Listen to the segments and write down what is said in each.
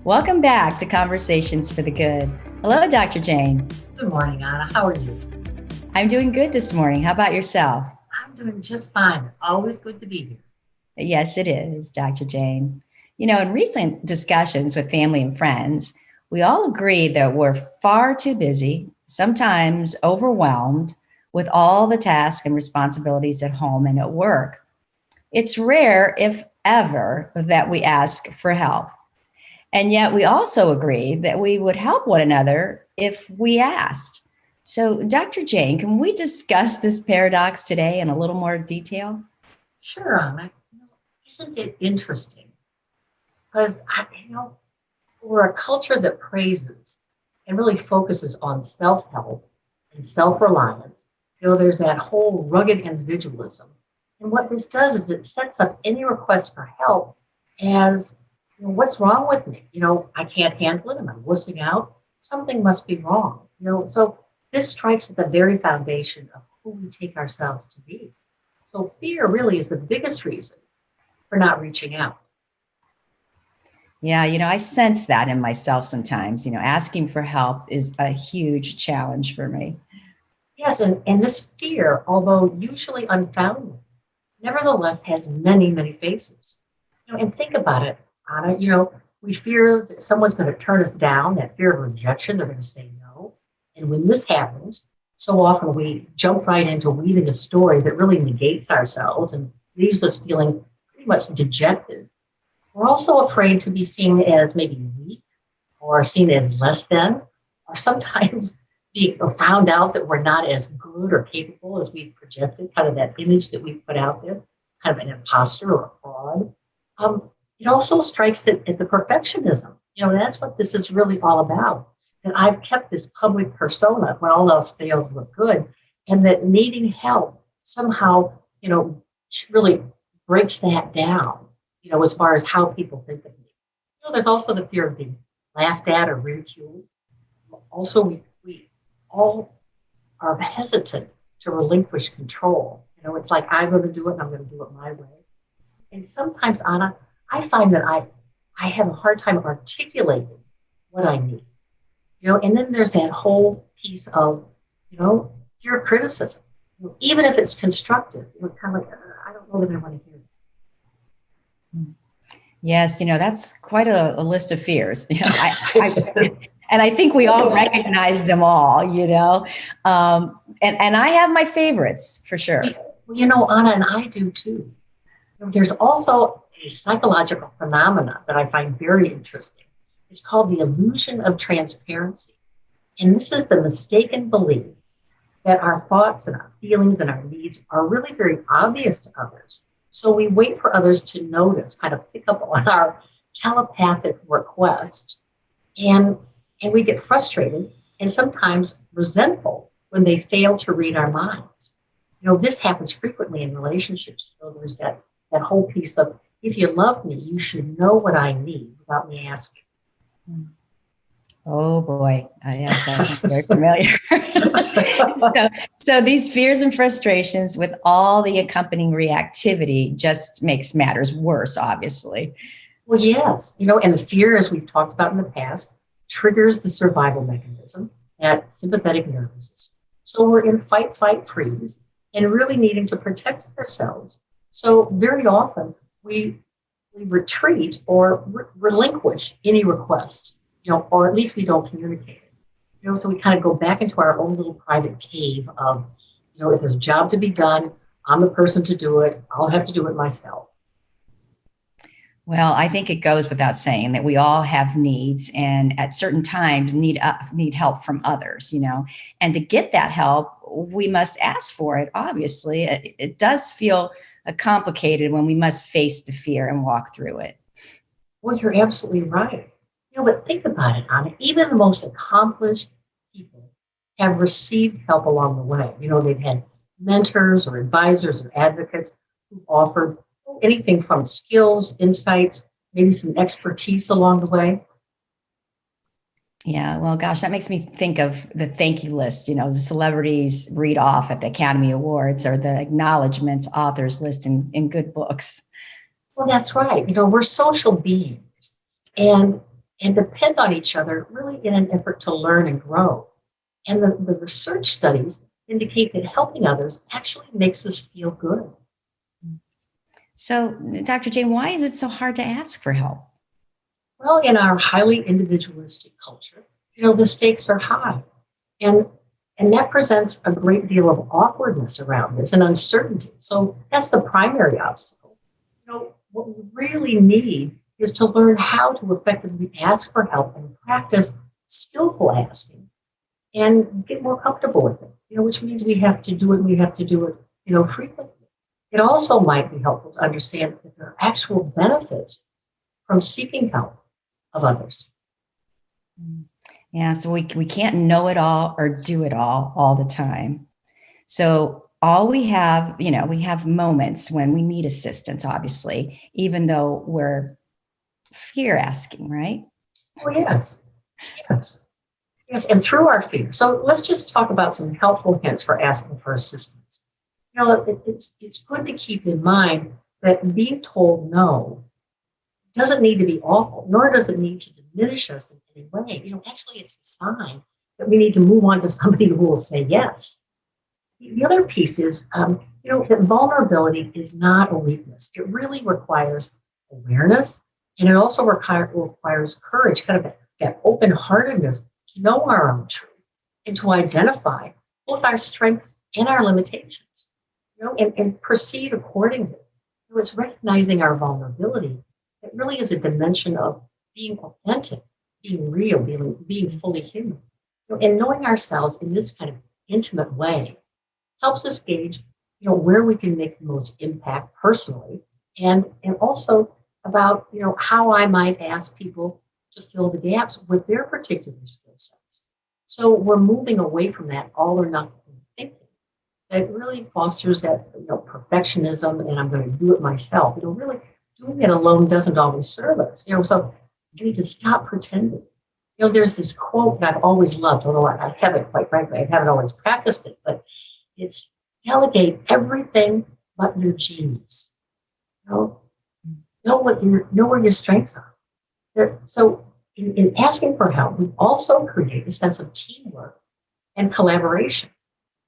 Welcome back to Conversations for the Good. Hello, Dr. Jane. Good morning, Anna. How are you? I'm doing good this morning. How about yourself? I'm doing just fine. It's always good to be here. Yes, it is, Dr. Jane. In recent discussions with family and friends, we all agree that we're far too busy, sometimes overwhelmed with all the tasks and responsibilities at home and at work. It's rare, if ever, that we ask for help. And yet we also agree that we would help one another if we asked. So, Dr. Jane, can we discuss this paradox today in a little more detail? Sure, Anna. Isn't it interesting? Because, we're a culture that praises and really focuses on self-help and self-reliance. There's that whole rugged individualism. And what this does is it sets up any request for help as, what's wrong with me? I can't handle it. Am I wussing out? Something must be wrong. So this strikes at the very foundation of who we take ourselves to be. So fear really is the biggest reason for not reaching out. Yeah, I sense that in myself sometimes. Asking for help is a huge challenge for me. Yes, and this fear, although usually unfounded, nevertheless has many, many faces. And think about it, Anna, we fear that someone's going to turn us down, that fear of rejection, they're going to say no. And when this happens, so often we jump right into weaving a story that really negates ourselves and leaves us feeling pretty much dejected. We're also afraid to be seen as maybe weak or seen as less than, or sometimes be found out that we're not as good or capable as we've projected, kind of that image that we put out there, kind of an imposter or a fraud. It also strikes at the perfectionism. That's what this is really all about. And I've kept this public persona when all else fails look good, and that needing help somehow, really breaks that down, as far as how people think of me. There's also the fear of being laughed at or ridiculed. Also, we all are hesitant to relinquish control. It's like I'm going to do it and I'm going to do it my way. And sometimes, Anna, I find that I have a hard time articulating what I need. And then there's that whole piece of, fear of criticism. Even if it's constructive, kind of like, I don't know that I want to hear it. Yes, that's quite a list of fears. And I think we all recognize them all, and I have my favorites for sure. Well, Anna, and I do too. There's also a psychological phenomena that I find very interesting. It's called the illusion of transparency. And this is the mistaken belief that our thoughts and our feelings and our needs are really very obvious to others. So we wait for others to notice, kind of pick up on our telepathic request. And we get frustrated and sometimes resentful when they fail to read our minds. This happens frequently in relationships. There's that whole piece of, if you love me, you should know what I need without me asking. Oh boy, yes, that's very familiar. so these fears and frustrations with all the accompanying reactivity just makes matters worse, obviously. Well, yes, and the fear, as we've talked about in the past, triggers the survival mechanism, that sympathetic nervous system. So we're in fight, flight, freeze, and really needing to protect ourselves. So very often we retreat or relinquish any requests, or at least we don't communicate it. So we kind of go back into our own little private cave of, if there's a job to be done, I'm the person to do it. I'll have to do it myself. Well, I think it goes without saying that we all have needs and at certain times need help from others, and to get that help, we must ask for it. Obviously, it does feel complicated when we must face the fear and walk through it. Well, you're absolutely right. But think about it, Anna. Even the most accomplished people have received help along the way. They've had mentors or advisors or advocates who've offered anything from skills, insights, maybe some expertise along the way. Yeah, well, gosh, that makes me think of the thank you list, the celebrities read off at the Academy Awards or the acknowledgments authors list in good books. Well, that's right. We're social beings. And and depend on each other really in an effort to learn and grow. And the research studies indicate that helping others actually makes us feel good. So, Dr. Jane, why is it so hard to ask for help? Well, in our highly individualistic culture, the stakes are high. And and that presents a great deal of awkwardness around this and uncertainty. So that's the primary obstacle. What we really need is to learn how to effectively ask for help and practice skillful asking and get more comfortable with it, which means we have to do it, we have to do it, frequently. It also might be helpful to understand that there are actual benefits from seeking help of others. Yeah, so we can't know it all or do it all the time. So all we have, we have moments when we need assistance, obviously, even though we're fear asking, right? Oh, yes, yes, yes. And through our fear. So let's just talk about some helpful hints for asking for assistance. It's good to keep in mind that being told no doesn't need to be awful, nor does it need to diminish us in any way. Actually, it's a sign that we need to move on to somebody who will say yes. The other piece is, that vulnerability is not a weakness. It really requires awareness, and it also requires courage, kind of that open-heartedness to know our own truth and to identify both our strengths and our limitations, and proceed accordingly. It's recognizing our vulnerability that really is a dimension of being authentic, being real, being fully human. And knowing ourselves in this kind of intimate way helps us gauge, where we can make the most impact personally, and also about, how I might ask people to fill the gaps with their particular skill sets. So we're moving away from that all or nothing thinking that really fosters that, perfectionism, and I'm going to do it myself. Really doing it alone doesn't always serve us. So you need to stop pretending. There's this quote that I've always loved, although I haven't, quite frankly, I haven't always practiced it, but it's delegate everything but your genius. Know where your strengths are. So in asking for help, we also create a sense of teamwork and collaboration.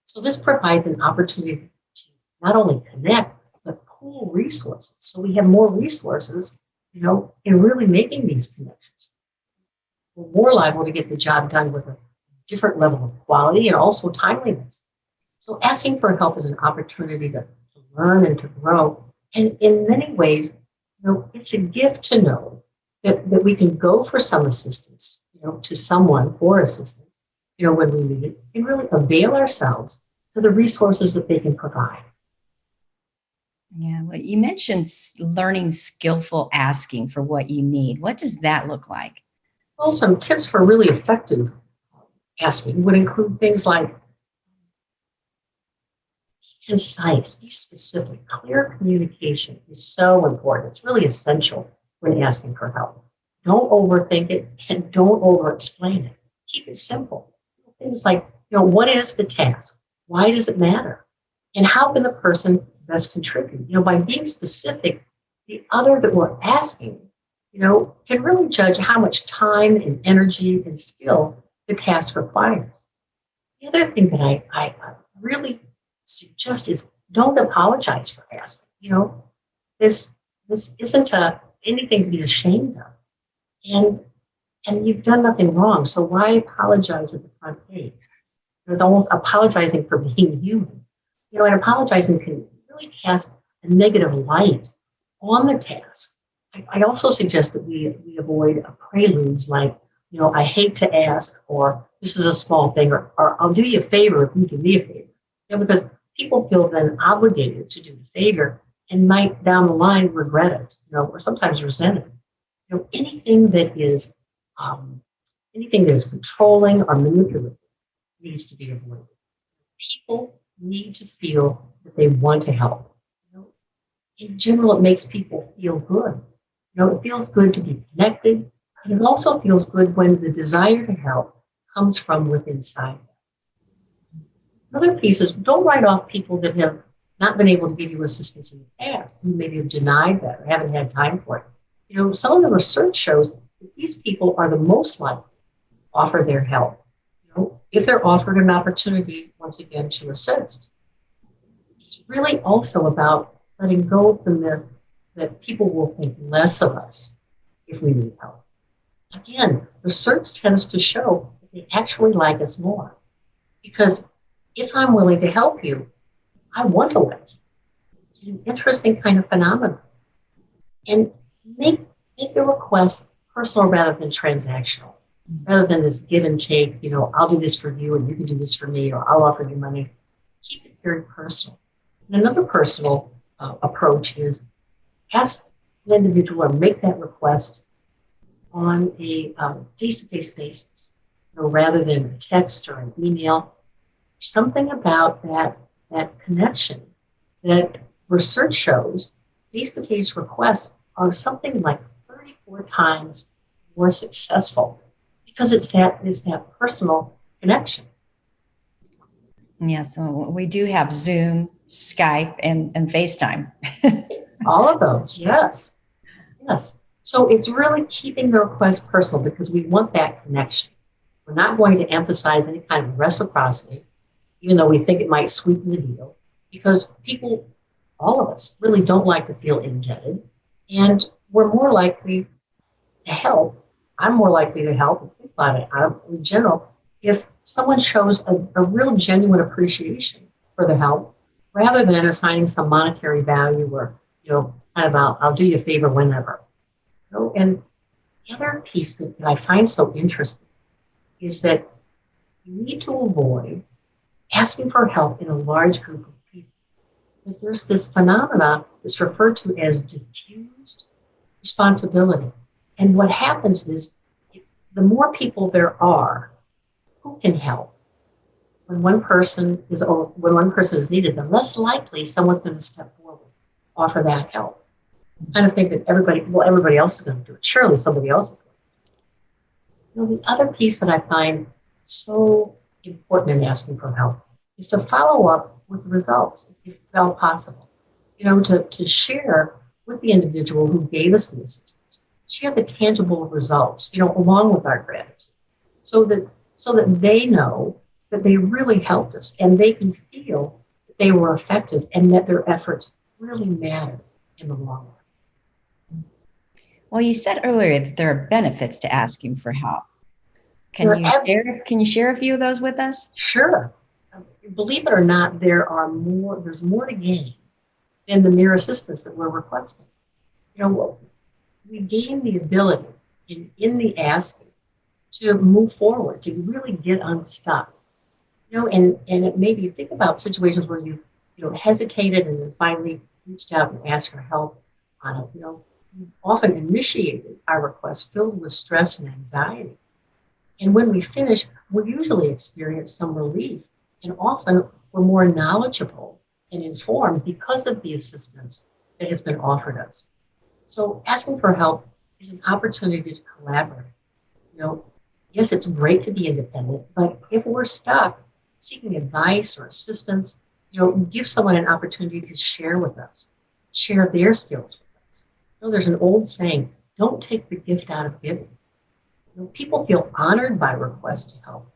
So this provides an opportunity to not only connect, but pool resources. So we have more resources, in really making these connections. We're more liable to get the job done with a different level of quality and also timeliness. So asking for help is an opportunity to learn and to grow. And in many ways, it's a gift to know that we can go for some assistance, to someone for assistance, when we need it, and really avail ourselves to the resources that they can provide. Yeah, well, you mentioned learning skillful asking for what you need. What does that look like? Well, some tips for really effective asking would include things like concise, be specific. Clear communication is so important. It's really essential when asking for help. Don't overthink it and don't over explain it. Keep it simple. Things like, what is the task? Why does it matter? And how can the person best contribute? By being specific, the other that we're asking, can really judge how much time and energy and skill the task requires. The other thing that I really suggest is don't apologize for asking. This isn't anything to be ashamed of, and you've done nothing wrong. So why apologize at the front page? It's almost apologizing for being human. And apologizing can really cast a negative light on the task. I also suggest that we avoid preludes like, I hate to ask, or this is a small thing, or I'll do you a favor if you do me a favor. Because people feel then obligated to do the favor and might down the line regret it, or sometimes resent it. Anything that is controlling or manipulative needs to be avoided. People need to feel that they want to help. In general, it makes people feel good. It feels good to be connected, and it also feels good when the desire to help comes from within inside. Another piece is don't write off people that have not been able to give you assistance in the past, who maybe have denied that or haven't had time for it. Some of the research shows These people are the most likely to offer their help, if they're offered an opportunity, once again, to assist. It's really also about letting go of the myth that people will think less of us if we need help. Again, research tends to show that they actually like us more because if I'm willing to help you, I want to let you. It's an interesting kind of phenomenon. And make, make the request personal rather than transactional, rather than this give and take, I'll do this for you and you can do this for me, or I'll offer you money. Keep it very personal. And another personal approach is ask an individual or make that request on a face-to-face basis, rather than a text or an email. Something about that connection that research shows face-to-face requests are something like 34 times more successful because it's that personal connection. Yeah, so we do have Zoom, Skype, and FaceTime. All of those, yes. Yes. So it's really keeping the request personal because we want that connection. We're not going to emphasize any kind of reciprocity, even though we think it might sweeten the deal, because people, all of us, really don't like to feel indebted. And we're more likely to help. I'm more likely to help, think about it, in general, if someone shows a real genuine appreciation for the help rather than assigning some monetary value or, kind of I'll do you a favor whenever. And the other piece that I find so interesting is that you need to avoid asking for help in a large group of people because there's this phenomena that's referred to as diffused responsibility. And what happens is the more people there are who can help, when one person is needed, the less likely someone's going to step forward, offer that help. I kind of think that everybody else is going to do it. Surely somebody else is going to. The other piece that I find so important in asking for help is to follow up with the results, if at all possible. To share with the individual who gave us the assistance, share the tangible results, along with our gratitude, so that they know that they really helped us and they can feel that they were effective and that their efforts really matter in the long run. Well, you said earlier that there are benefits to asking for help. Can There you are share? Can you share a few of those with us? Sure. Believe it or not, there's more to gain than the mere assistance that we're requesting. We gain the ability in the asking to move forward, to really get unstuck. And it made me think about situations where you've hesitated and then finally reached out and asked for help on it. We often initiated our request filled with stress and anxiety. And when we finish, we usually experience some relief. And often we're more knowledgeable and informed because of the assistance that has been offered us. So asking for help is an opportunity to collaborate. You know, yes, it's great to be independent, but if we're stuck, seeking advice or assistance, give someone an opportunity to share with us, share their skills with us. There's an old saying, don't take the gift out of giving. People feel honored by requests to help,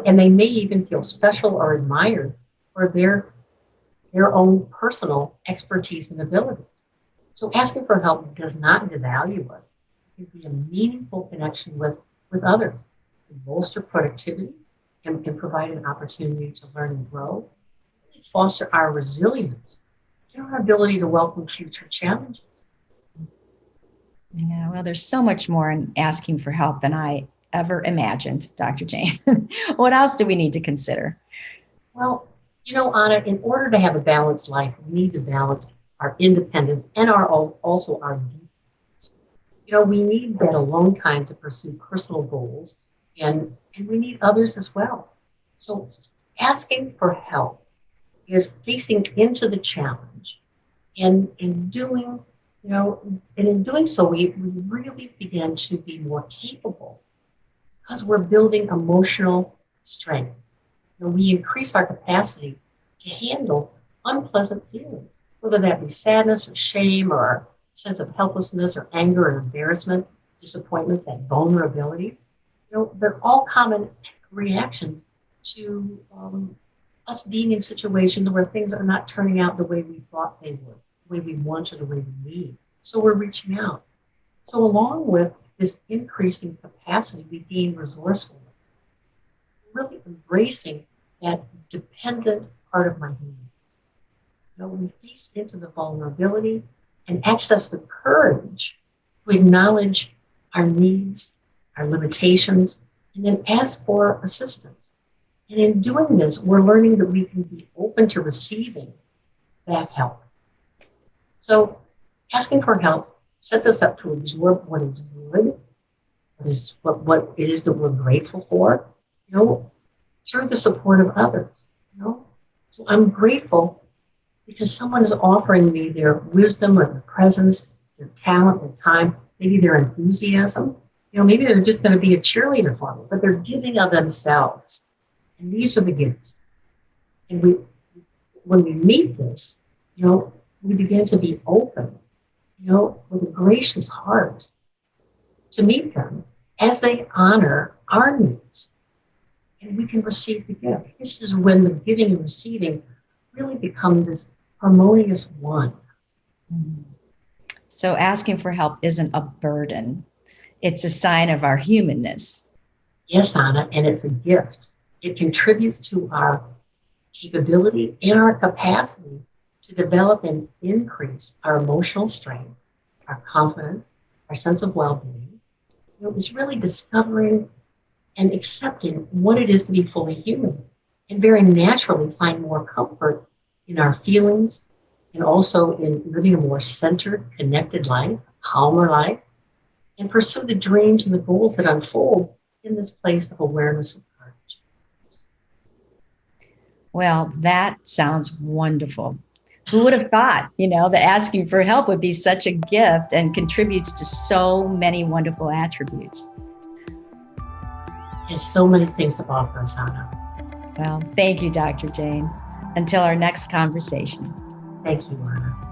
and they may even feel special or admired for their own personal expertise and abilities. So asking for help does not devalue us. It can be a meaningful connection with others, can bolster productivity, and provide an opportunity to learn and grow, and foster our resilience and our ability to welcome future challenges. Yeah, well, there's so much more in asking for help than I ever imagined, Dr. Jane. What else do we need to consider? Well, Anna, in order to have a balanced life, we need to balance our independence and also our dependence. We need that alone time to pursue personal goals, and we need others as well. So asking for help is facing into the challenge and in doing, and in doing so, we really begin to be more capable because we're building emotional strength. We increase our capacity to handle unpleasant feelings, whether that be sadness or shame or a sense of helplessness or anger or embarrassment. disappointments, that vulnerability, they're all common reactions to us being in situations where things are not turning out the way we thought they would, the way we want or the way we need. So we're reaching out. So along with this increasing capacity, we gain resourcefulness, really embracing that dependent part of my needs. We face into the vulnerability and access the courage to acknowledge our needs, our limitations, and then ask for assistance. And in doing this, we're learning that we can be open to receiving that help. So asking for help sets us up to absorb what is good, what it is that we're grateful for, through the support of others. So I'm grateful because someone is offering me their wisdom or their presence, their talent, their time, maybe their enthusiasm. Maybe they're just going to be a cheerleader for me, but they're giving of themselves. And these are the gifts. And when we meet this, we begin to be open, with a gracious heart to meet them as they honor our needs. And we can receive the gift. This is when the giving and receiving really become this harmonious one. So asking for help isn't a burden. It's a sign of our humanness. Yes, Anna, and it's a gift. It contributes to our capability and our capacity to develop and increase our emotional strength, our confidence, our sense of well-being. It's really discovering and accepting what it is to be fully human, and very naturally find more comfort in our feelings and also in living a more centered, connected life, a calmer life, and pursue the dreams and the goals that unfold in this place of awareness and courage. Well, that sounds wonderful. Who would have thought, that asking for help would be such a gift and contributes to so many wonderful attributes? Has so many things to offer us, Anna. Well, thank you, Dr. Jane. Until our next conversation. Thank you, Anna.